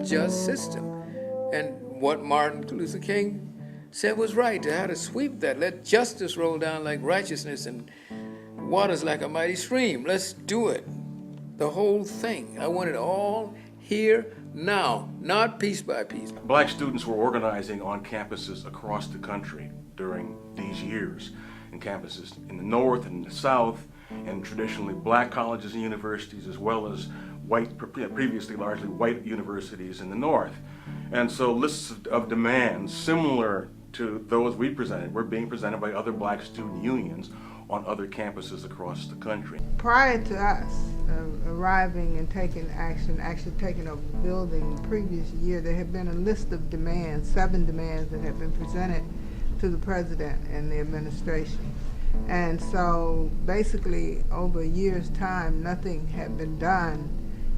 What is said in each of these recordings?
unjust system. And what Martin Luther King said was right, to how to sweep that. Let justice roll down like righteousness and waters like a mighty stream. Let's do it. The whole thing. I want it all here, now, not piece by piece. Black students were organizing on campuses across the country during these years, in campuses in the North and the South, and traditionally black colleges and universities, as well as white, previously largely white universities in the North. And so lists of demands similar to those we presented were being presented by other black student unions on other campuses across the country. Prior to us arriving and taking action, actually taking over the building the previous year, there had been a list of demands, 7 demands that had been presented to the president and the administration. And so basically over a year's time, nothing had been done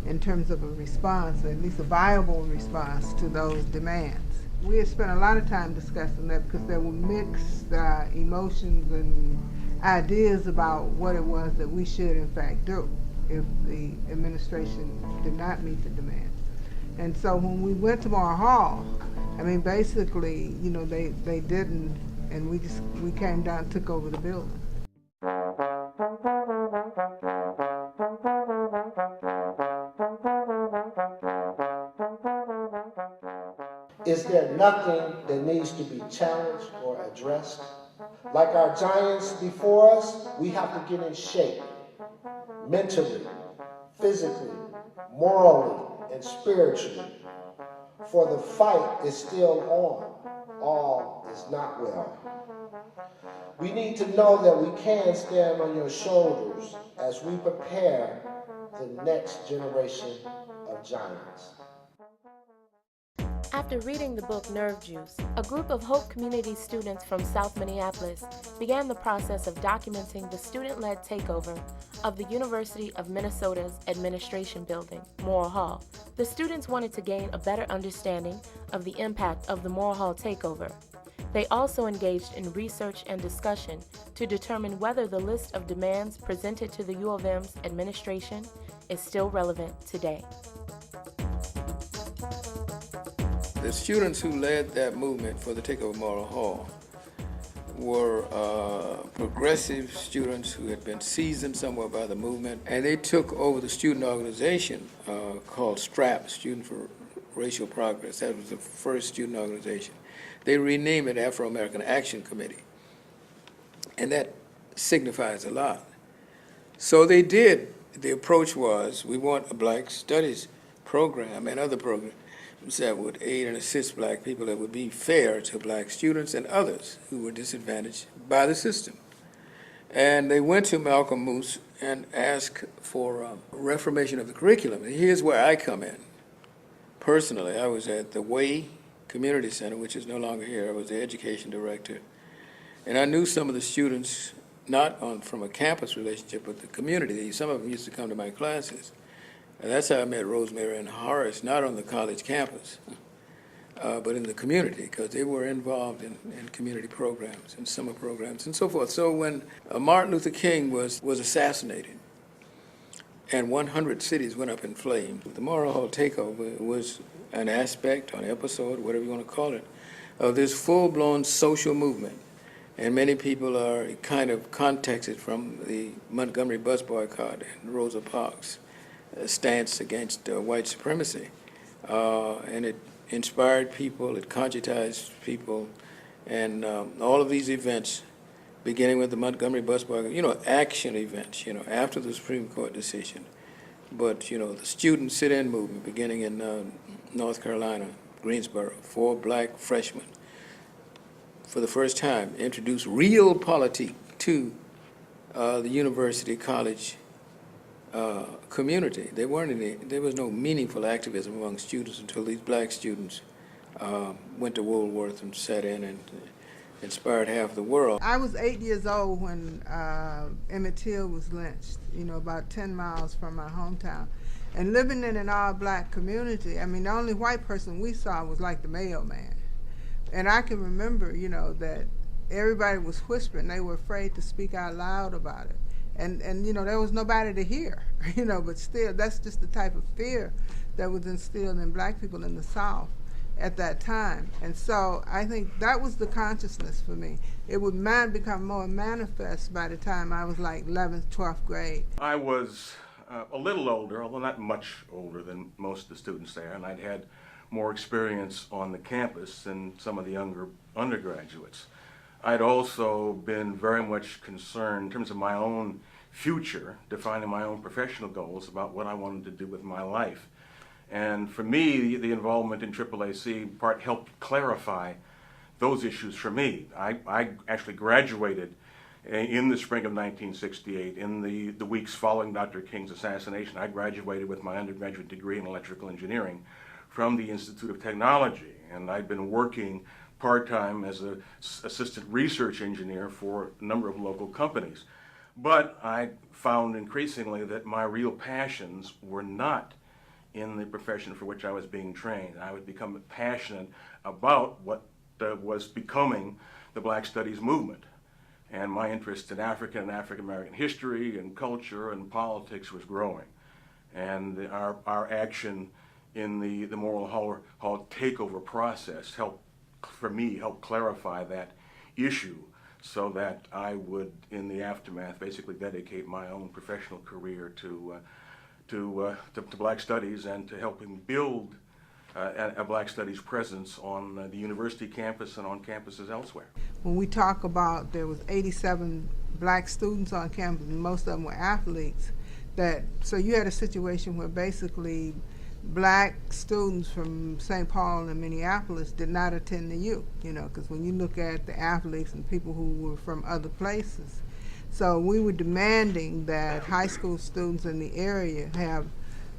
in terms of a response, at least a viable response to those demands. We had spent a lot of time discussing that because there were mixed emotions and ideas about what it was that we should in fact do if the administration did not meet the demands. And so when we went to Morrill Hall, I mean basically, you know, they didn't, and we came down and took over the building. Is there nothing that needs to be challenged or addressed? Like our giants before us, we have to get in shape, mentally, physically, morally, and spiritually. For the fight is still on. All is not well. We need to know that we can stand on your shoulders as we prepare the next generation of giants. After reading the book Nerve Juice, a group of Hope Community students from South Minneapolis began the process of documenting the student-led takeover of the University of Minnesota's administration building, Morrill Hall. The students wanted to gain a better understanding of the impact of the Morrill Hall takeover. They also engaged in research and discussion to determine whether the list of demands presented to the U of M's administration is still relevant today. The students who led that movement for the takeover of Morrill Hall were progressive students who had been seasoned somewhat by the movement, and they took over the student organization called STRAP, Student for Racial Progress. That was the first student organization. They renamed it Afro-American Action Committee, and that signifies a lot. So they did. The approach was, we want a Black Studies program and other programs that would aid and assist black people, that would be fair to black students and others who were disadvantaged by the system. And they went to Malcolm Moose and asked for reformation of the curriculum. And here's where I come in. Personally, I was at the Way Community Center, which is no longer here. I was the education director. And I knew some of the students, not from a campus relationship, but the community. Some of them used to come to my classes. And that's how I met Rosemary and Horace, not on the college campus, but in the community, because they were involved in community programs and summer programs and so forth. So when Martin Luther King was assassinated and 100 cities went up in flames, the Morrill Hall takeover was an aspect, an episode, whatever you want to call it, of this full-blown social movement. And many people are kind of contexted from the Montgomery bus boycott and Rosa Parks' stance against white supremacy. And it inspired people, it conscientized people, and all of these events, beginning with the Montgomery bus boycott, action events, after the Supreme Court decision. But, the student sit-in movement beginning in North Carolina, Greensboro, 4 black freshmen, for the first time, introduced real politics to the university college community. There was no meaningful activism among students until these black students went to Woolworth and sat in and inspired half the world. I was 8 years old when Emmett Till was lynched, about 10 miles from my hometown. And living in an all-black community, I mean, the only white person we saw was like the mailman. And I can remember, that everybody was whispering. They were afraid to speak out loud about it. And you know, there was nobody to hear, you know, but still, that's just the type of fear that was instilled in black people in the South at that time. And so I think that was the consciousness for me. It would become more manifest by the time I was like 11th, 12th grade. I was a little older, although not much older than most of the students there, and I'd had more experience on the campus than some of the younger undergraduates. I'd also been very much concerned in terms of my own future, defining my own professional goals about what I wanted to do with my life. And for me, the involvement in AAAC part helped clarify those issues for me. I actually graduated in the spring of 1968. In the weeks following Dr. King's assassination, I graduated with my undergraduate degree in electrical engineering from the Institute of Technology. And I'd been working part-time as an assistant research engineer for a number of local companies. But I found increasingly that my real passions were not in the profession for which I was being trained. I would become passionate about what was becoming the Black Studies movement. And my interest in African and African American history and culture and politics was growing. And our action in the Morrill Hall takeover process helped clarify that issue so that I would, in the aftermath, basically dedicate my own professional career to Black Studies and to helping build a Black Studies presence on the university campus and on campuses elsewhere. When we talk about there was 87 black students on campus, and most of them were athletes, so you had a situation where basically black students from St. Paul and Minneapolis did not attend the U, you know, because when you look at the athletes and people who were from other places, so we were demanding that high school students in the area have,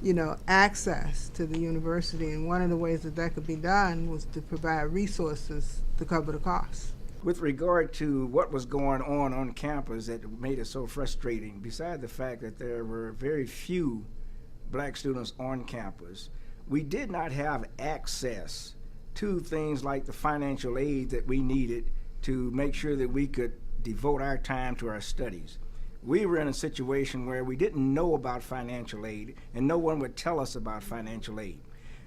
you know, access to the university, and one of the ways that could be done was to provide resources to cover the costs. With regard to what was going on campus that made it so frustrating, besides the fact that there were very few black students on campus, we did not have access to things like the financial aid that we needed to make sure that we could devote our time to our studies. We were in a situation where we didn't know about financial aid, and no one would tell us about financial aid.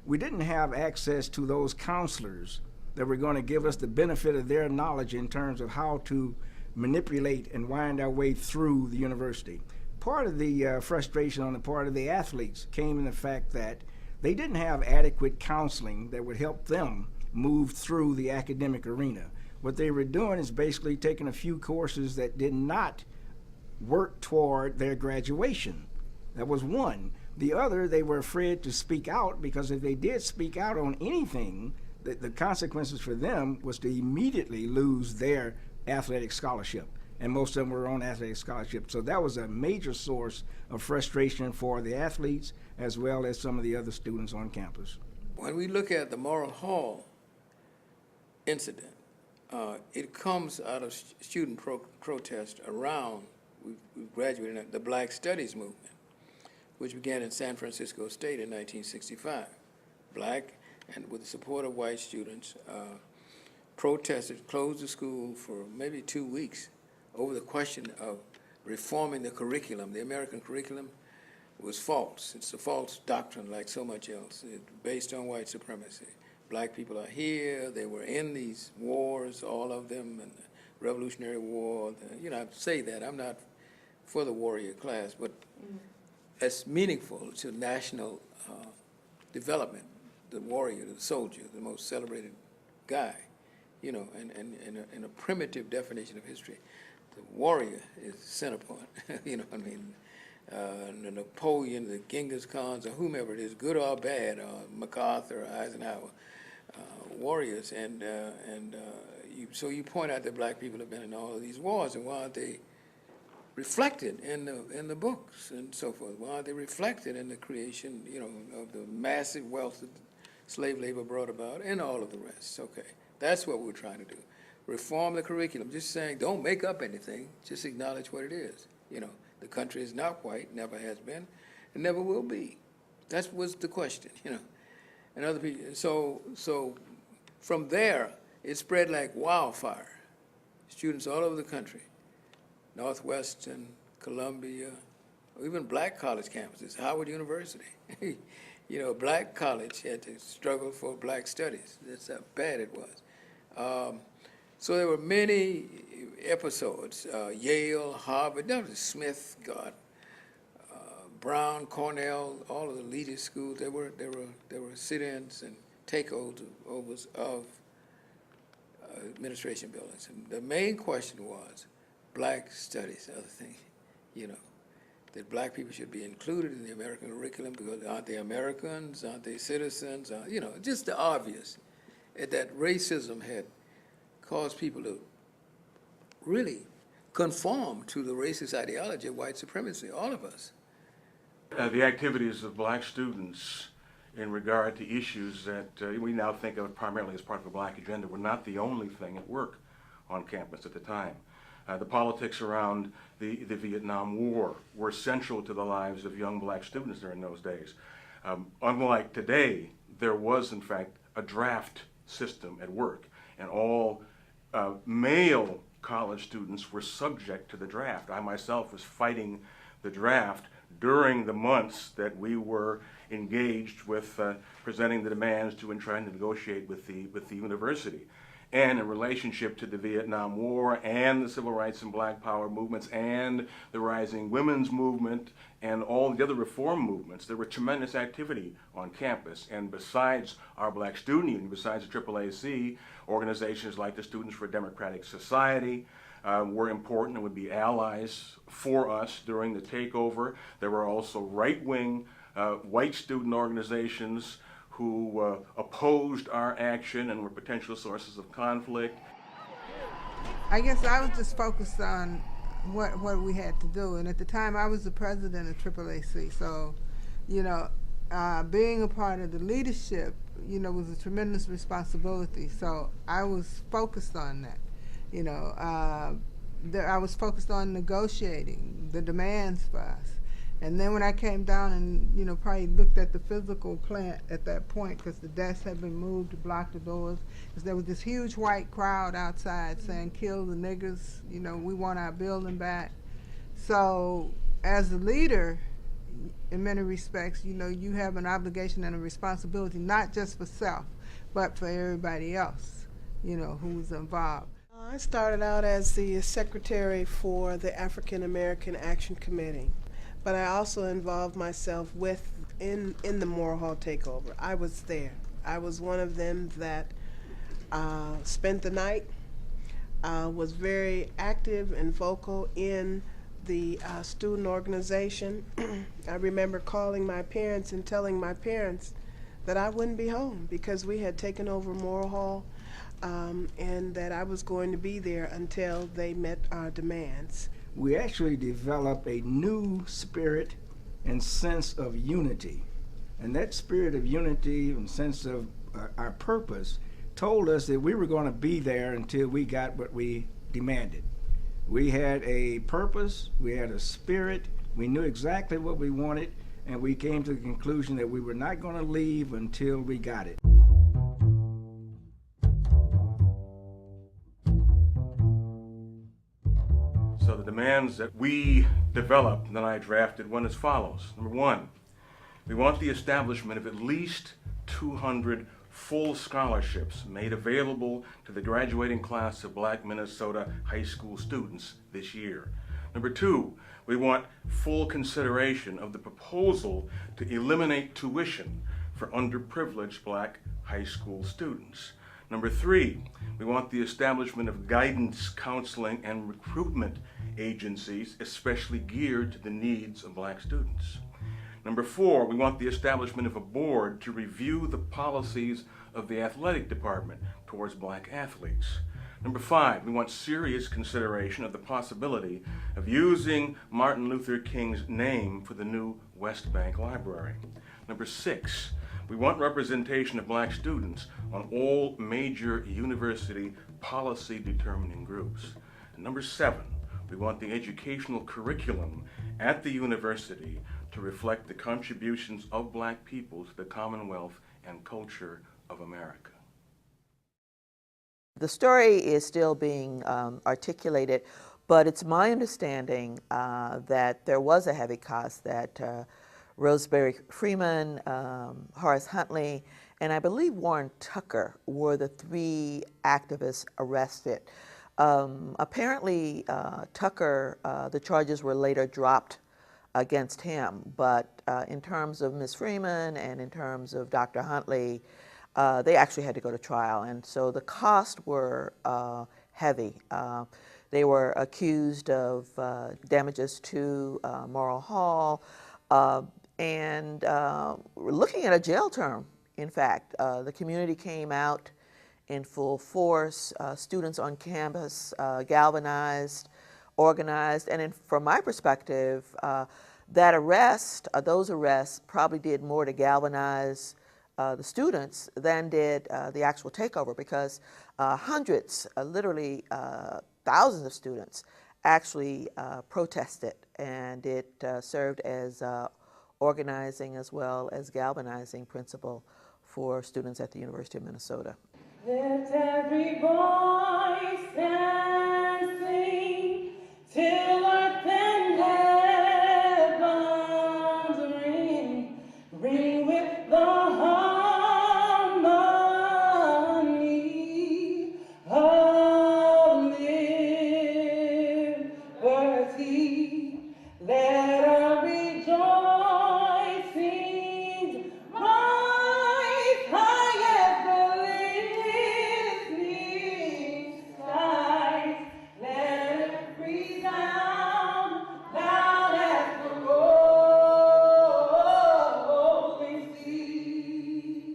We didn't have access to those counselors that were going to give us the benefit of their knowledge in terms of how to manipulate and wind our way through the university. Part of the frustration on the part of the athletes came in the fact that they didn't have adequate counseling that would help them move through the academic arena. What they were doing is basically taking a few courses that did not work toward their graduation. That was one. The other, they were afraid to speak out, because if they did speak out on anything, the consequences for them was to immediately lose their athletic scholarship. And most of them were on athletic scholarship. So that was a major source of frustration for the athletes as well as some of the other students on campus. When we look at the Morrill Hall incident, it comes out of student protest around, we graduated in the Black Studies movement, which began in San Francisco State in 1965. Black, and with the support of white students, protested, closed the school for maybe 2 weeks over the question of reforming the curriculum. The American curriculum was false. It's a false doctrine like so much else. It's based on white supremacy. Black people are here. They were in these wars, all of them, and the Revolutionary War. You know, I say that. I'm not for the warrior class, but that's meaningful to national development. The warrior, the soldier, the most celebrated guy, you know, and in a primitive definition of history, the warrior is the center point. You know what I mean? The Napoleon, the Genghis Khans, or whomever it is, good or bad, or MacArthur, or Eisenhower, warriors. So you point out that black people have been in all of these wars, and why aren't they reflected in the books and so forth? Why aren't they reflected in the creation, you know, of the massive wealth that slave labor brought about, and all of the rest? Okay, that's what we're trying to do. Reform the curriculum, just saying don't make up anything, just acknowledge what it is. You know, the country is not white, never has been, and never will be. That was the question, you know. And other people, so from there, it spread like wildfire. Students all over the country, Northwest and Columbia, or even black college campuses, Howard University. You know, black college had to struggle for black studies. That's how bad it was. So there were many episodes, Yale, Harvard, not just Smith, God, Brown, Cornell, all of the elitist schools. There were sit-ins and takeovers of administration buildings. And the main question was black studies, the other thing, you know, that black people should be included in the American curriculum because aren't they Americans, aren't they citizens, you know, just the obvious, that racism had caused people to really conform to the racist ideology of white supremacy, all of us. The activities of black students in regard to issues that we now think of primarily as part of a black agenda were not the only thing at work on campus at the time. The politics around the Vietnam War were central to the lives of young black students during those days. Unlike today, there was in fact a draft system at work, and all male college students were subject to the draft. I myself was fighting the draft during the months that we were engaged with presenting the demands to and trying to negotiate with the university. And in relationship to the Vietnam War and the civil rights and black power movements and the rising women's movement and all the other reform movements, there were tremendous activity on campus. And besides our black student union, besides the AAAC, organizations like the Students for a Democratic Society were important and would be allies for us during the takeover. There were also right-wing white student organizations who opposed our action and were potential sources of conflict. I guess I was just focused on what we had to do, and at the time I was the president of AAAC, so, you know, being a part of the leadership, you know, was a tremendous responsibility, so I was focused on that, you know. I was focused on negotiating the demands for us. And then when I came down and, you know, probably looked at the physical plant at that point, because the desks had been moved to block the doors, because there was this huge white crowd outside saying, kill the niggers, you know, we want our building back. So as a leader, in many respects, you know, you have an obligation and a responsibility, not just for self, but for everybody else, you know, who was involved. I started out as the secretary for the African American Action Committee, but I also involved myself in the Morrill Hall takeover. I was there. I was one of them that spent the night, was very active and vocal in the student organization. I remember calling my parents and telling my parents that I wouldn't be home because we had taken over Morrill Hall, and that I was going to be there until they met our demands. We actually developed a new spirit and sense of unity. And that spirit of unity and sense of our purpose told us that we were going to be there until we got what we demanded. We had a purpose, we had a spirit, we knew exactly what we wanted, and we came to the conclusion that we were not going to leave until we got it. So the demands that we developed and that I drafted went as follows. Number one, we want the establishment of at least 200 full scholarships made available to the graduating class of black Minnesota high school students this year. Number two, we want full consideration of the proposal to eliminate tuition for underprivileged black high school students. Number three, we want the establishment of guidance, counseling, and recruitment agencies, especially geared to the needs of black students. Number four, we want the establishment of a board to review the policies of the athletic department towards black athletes. Number five, we want serious consideration of the possibility of using Martin Luther King's name for the new West Bank Library. Number six, we want representation of black students on all major university policy determining groups. And number seven, we want the educational curriculum at the university to reflect the contributions of black people to the Commonwealth and culture of America. The story is still being articulated, But it's my understanding that there was a heavy cost, that Roseberry Freeman, Horace Huntley, and I believe Warren Tucker were the three activists arrested. Apparently, Tucker, the charges were later dropped against him, but in terms of Ms. Freeman and in terms of Dr. Huntley, they actually had to go to trial, and so the costs were heavy. They were accused of damages to Morrill Hall, and we're looking at a jail term, in fact. The community came out in full force, students on campus galvanized, organized, and from my perspective, that arrest, those arrests probably did more to galvanize the students than did the actual takeover, because hundreds, literally thousands of students actually protested, and it served as organizing as well as galvanizing principle for students at the University of Minnesota. Let every voice and sing till earth and heavens ring, ring with the harmony of liberty. Let our rejoicing rise high as the listening skies. Let it resound loud as the rolling sea.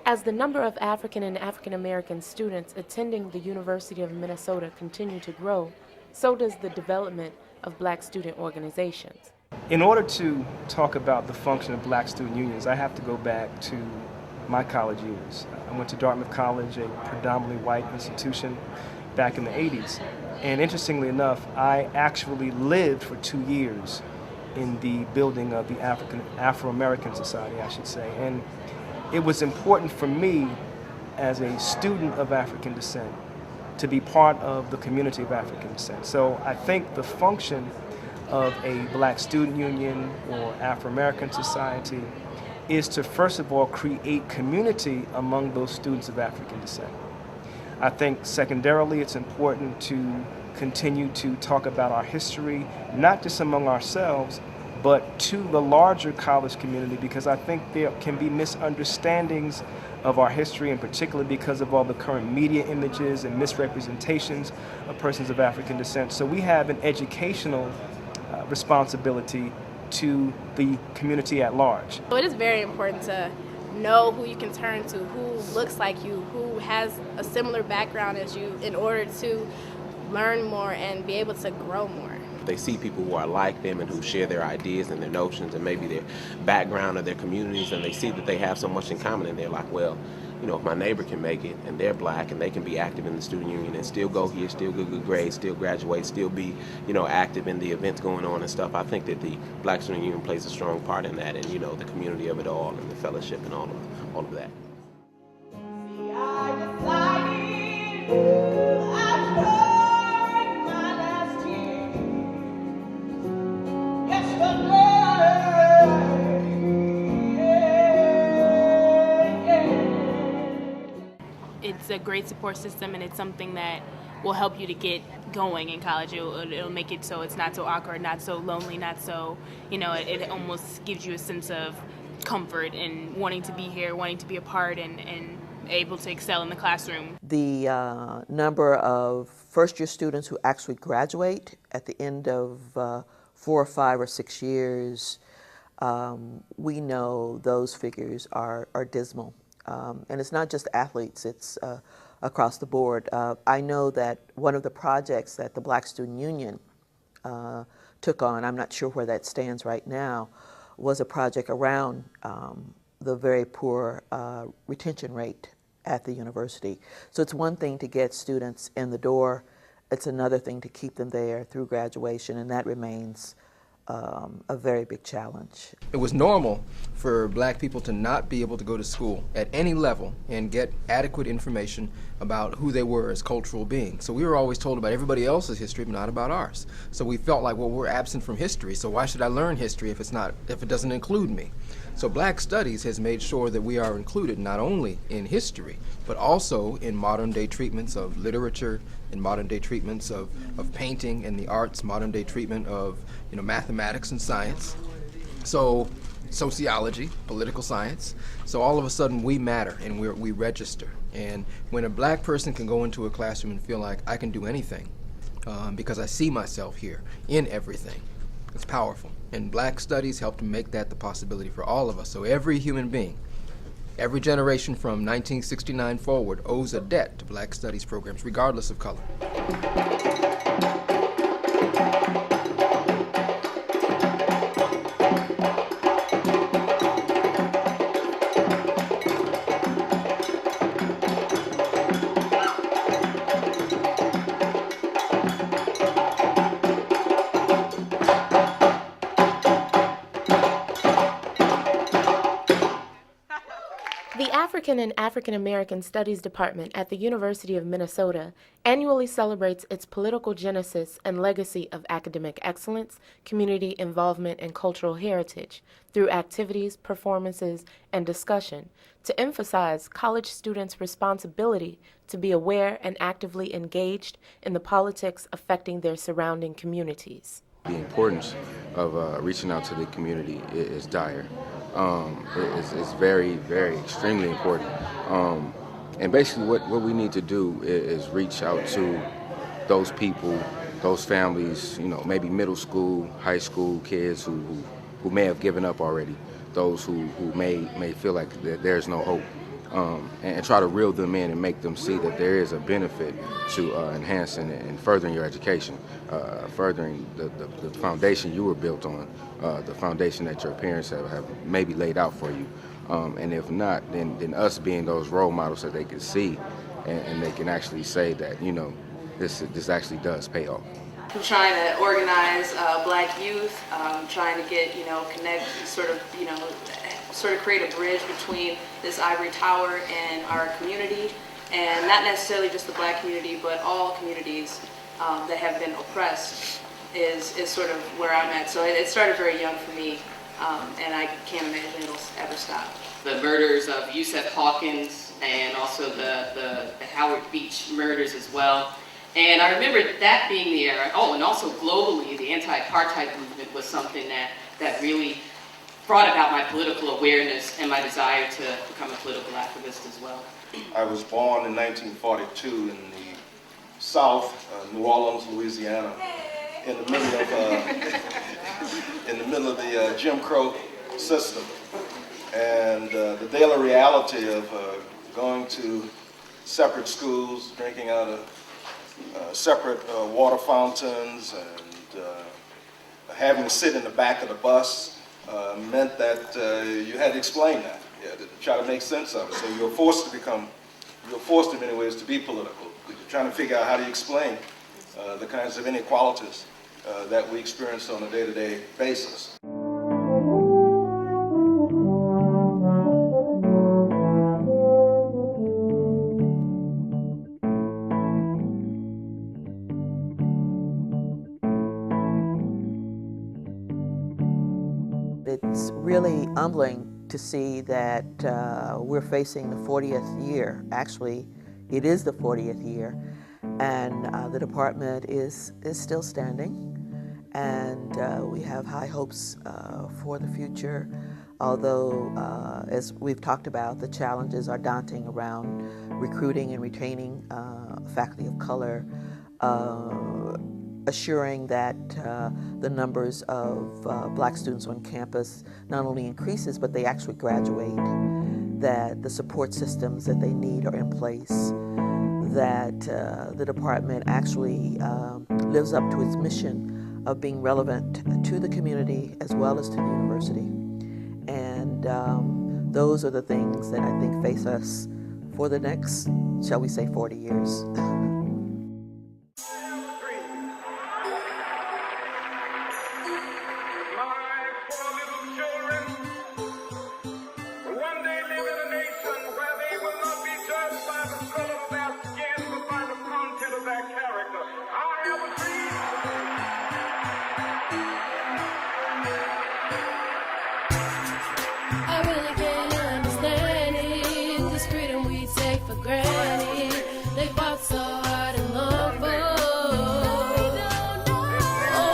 As the number of African and African American students attending the University of Minnesota continue to grow, so does the development of Black student organizations. In order to talk about the function of Black student unions, I have to go back to my college years. I went to Dartmouth College, a predominantly white institution, back in the 80s. And interestingly enough, I actually lived for 2 years in the building of the Afro-American Society, I should say. And it was important for me as a student of African descent to be part of the community of African descent. So I think the function of a Black student union or Afro-American society is to, first of all, create community among those students of African descent. I think secondarily it's important to continue to talk about our history, not just among ourselves, but to the larger college community, because I think there can be misunderstandings of our history, and particularly because of all the current media images and misrepresentations of persons of African descent. So we have an educational responsibility to the community at large. So it is very important to know who you can turn to, who looks like you, who has a similar background as you, in order to learn more and be able to grow more. They see people who are like them and who share their ideas and their notions and maybe their background or their communities, and they see that they have so much in common, and they're like, well, you know, if my neighbor can make it and they're Black and they can be active in the student union and still go here, still get good grades, still graduate, still be, you know, active in the events going on and stuff, I think that the Black student union plays a strong part in that, and, you know, the community of it all and the fellowship and all of that. See, I decided after my last year, yesterday, It's a great support system, and it's something that will help you to get going in college. It'll make it so it's not so awkward, not so lonely, not so, you know, it almost gives you a sense of comfort and wanting to be here, wanting to be a part, and able to excel in the classroom. The number of first-year students who actually graduate at the end of 4 or 5 or 6 years, we know those figures are dismal. And it's not just athletes, it's across the board. I know that one of the projects that the Black Student Union took on, I'm not sure where that stands right now, was a project around the very poor retention rate at the university. So it's one thing to get students in the door, it's another thing to keep them there through graduation, and that remains a very big challenge. It was normal for black people to not be able to go to school at any level and get adequate information about who they were as cultural beings. So we were always told about everybody else's history, but not about ours. So we felt like, well, we're absent from history, so why should I learn history if it doesn't include me? So Black Studies has made sure that we are included not only in history, but also in modern day treatments of literature, in modern day treatments of painting and the arts, modern day treatment of mathematics and science. So sociology, political science. So all of a sudden we matter and we register. And when a black person can go into a classroom and feel like I can do anything because I see myself here in everything, it's powerful. And Black Studies help to make that the possibility for all of us. So every human being, every generation from 1969 forward owes a debt to Black Studies programs, regardless of color. The African and African American Studies Department at the University of Minnesota annually celebrates its political genesis and legacy of academic excellence, community involvement, and cultural heritage through activities, performances, and discussion to emphasize college students' responsibility to be aware and actively engaged in the politics affecting their surrounding communities. The importance of reaching out to the community is dire. It's very, very extremely important. And basically what we need to do is reach out to those people, those families, maybe middle school, high school kids who may have given up already, those who may feel like that there's no hope. And try to reel them in and make them see that there is a benefit to enhancing and furthering your education, furthering the foundation you were built on, the foundation that your parents have maybe laid out for you. And if not, then us being those role models that they can see and they can actually say that, this actually does pay off. I'm trying to organize Black youth, trying to get, connect, sort of create a bridge between this ivory tower and our community, and not necessarily just the Black community, but all communities that have been oppressed is sort of where I'm at. So it started very young for me, and I can't imagine it'll ever stop. The murders of Yusef Hawkins and also the Howard Beach murders as well. And I remember that being the era. Oh, and also globally, the anti-apartheid movement was something that really brought about my political awareness and my desire to become a political activist as well. I was born in 1942 in the South, New Orleans, Louisiana, in the middle of the Jim Crow system, and the daily reality of going to separate schools, drinking out of separate water fountains, and having to sit in the back of the bus meant that you had to explain that, to try to make sense of it. So you're forced in many ways to be political, because you're trying to figure out how do you explain the kinds of inequalities that we experience on a day-to-day basis. It's really humbling to see that we're facing the 40th year. Actually, it is the 40th year, and the department is still standing, and we have high hopes for the future, although, as we've talked about, the challenges are daunting around recruiting and retaining faculty of color, assuring that the numbers of Black students on campus not only increases, but they actually graduate, that the support systems that they need are in place, that the department actually lives up to its mission of being relevant to the community as well as to the university. And those are the things that I think face us for the next, shall we say, 40 years. freedom we take for granted. They fought so hard and long for. Oh,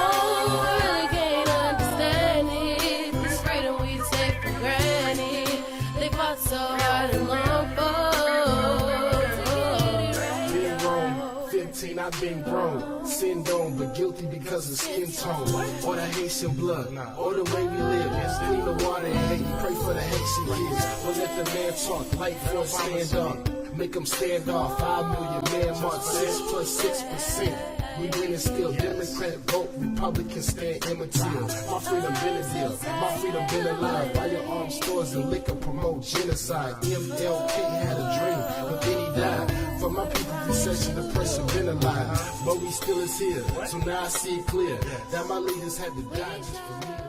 I really can't understand it. This freedom we take for granted. They fought so hard and long for. Been wrong, 15, I've been grown. Sin don't, but guilty because of skin tone. Or the Haitian blood, or the way we live. Clean the water and Haiti, pray for the Haitian kids. But let the man talk, light for stand up. Make them stand off, 5 million man march, 6 plus 6%. We winning still, Democrat vote, Republicans stand immaterial. My freedom been a deal, my freedom been alive. Firearm stores and liquor promote genocide. MLK had a dream, but then he died. For my people, recession, depression been alive. But we still is here, so now I see it clear that my leaders had to die just for me.